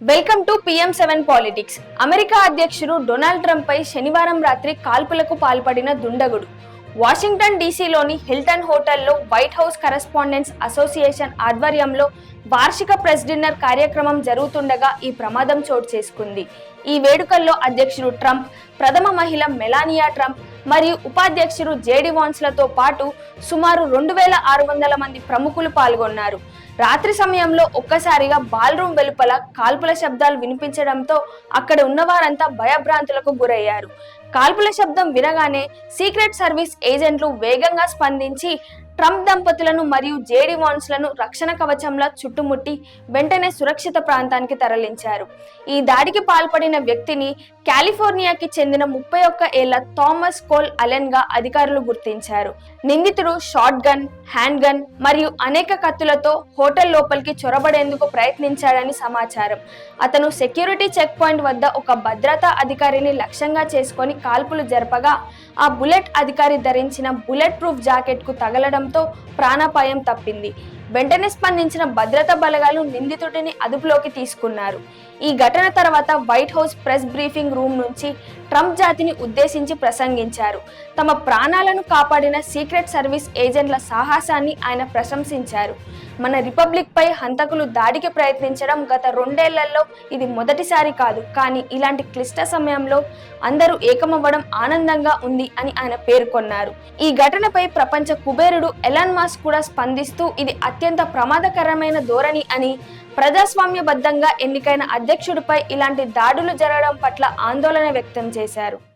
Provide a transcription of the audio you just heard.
Welcome to PM7 politics. America అధ్యక్షుడు Donald Trump పై శనివారం రాత్రి కాల్పులకు పాల్పడిన దుండగుడు వాషింగ్టన్ డీసీలోని హిల్టన్ హోటల్లో వైట్ హౌస్ కరెస్పాండెంట్స్ అసోసియేషన్ ఆధ్వర్యంలో వార్షిక ప్రెస్ డిన్నర్ కార్యక్రమం జరుగుతుండగా ఈ ప్రమాదం చోటు చేసుకుంది. ఈ వేడుకల్లో అధ్యక్షుడు ట్రంప్, ప్రథమ మహిళ మెలానియా ట్రంప్ మరియు ఉపాధ్యక్షుడు JD వాన్స్లతో పాటు సుమారు 2600 మంది ప్రముఖులు పాల్గొన్నారు. రాత్రి సమయంలో ఒక్కసారిగా బాల్రూమ్ వెలుపల కాల్పుల శబ్దాలు వినిపించడంతో అక్కడ ఉన్నవారంతా భయభ్రాంతులకు గురయ్యారు. కాల్పుల శబ్దం వినగానే సీక్రెట్ సర్వీస్ ఏజెంట్లు వేగంగా స్పందించి ట్రంప్ దంపతులను మరియు JD వాన్స్లను రక్షణ కవచంలా చుట్టుముట్టి వెంటనే సురక్షిత ప్రాంతానికి తరలించారు. ఈ దాడికి పాల్పడిన వ్యక్తిని కాలిఫోర్నియాకి చెందిన 31 ఏళ్ల థామస్ కోల్ అలెన్ గా అధికారులు గుర్తించారు. నిందితుడు షాట్ గన్, హ్యాండ్ గన్ మరియు అనేక కత్తులతో హోటల్ లోపలికి చొరబడేందుకు ప్రయత్నించాడని సమాచారం. అతను సెక్యూరిటీ చెక్ పాయింట్ వద్ద ఒక భద్రతా అధికారిని లక్ష్యంగా చేసుకొని కాల్పులు జరపగా ఆ బుల్లెట్ అధికారి ధరించిన బుల్లెట్ ప్రూఫ్ జాకెట్ కు తగలడంతో ప్రాణాపాయం తప్పింది. వెంటనే స్పందించిన భద్రతా బలగాలు నిందితుడిని అదుపులోకి తీసుకున్నారు. ఈ ఘటన తర్వాత white house press briefing room నుంచి ట్రంప్ జాతిని ఉద్దేశించి ప్రసంగించారు. తమ ప్రాణాలను కాపాడిన సీక్రెట్ సర్వీస్ ఏజెంట్ల సాహసాన్ని ఆయన ప్రశంసించారు. మన రిపబ్లిక్ పై హంతకులు దాడికి ప్రయత్నించడం గత 2 ఏళ్లలో ఇది మొదటిసారి కాదు, కానీ ఇలాంటి క్లిష్ట సమయంలో అందరూ ఏకమవ్వడం ఆనందంగా ఉంది అని ఆయన పేర్కొన్నారు. ఈ ఘటనపై ప్రపంచ కుబేరుడు ఎలాన్ మస్క్ కూడా స్పందిస్తూ ఇది అత్యంత ప్రమాదకరమైన ధోరణి అని, ప్రజాస్వామ్యబద్ధంగా ఎన్నికైన అధ్యక్షుడిపై ఇలాంటి దాడులు జరగడం పట్ల ఆందోళన వ్యక్తం చేశారు.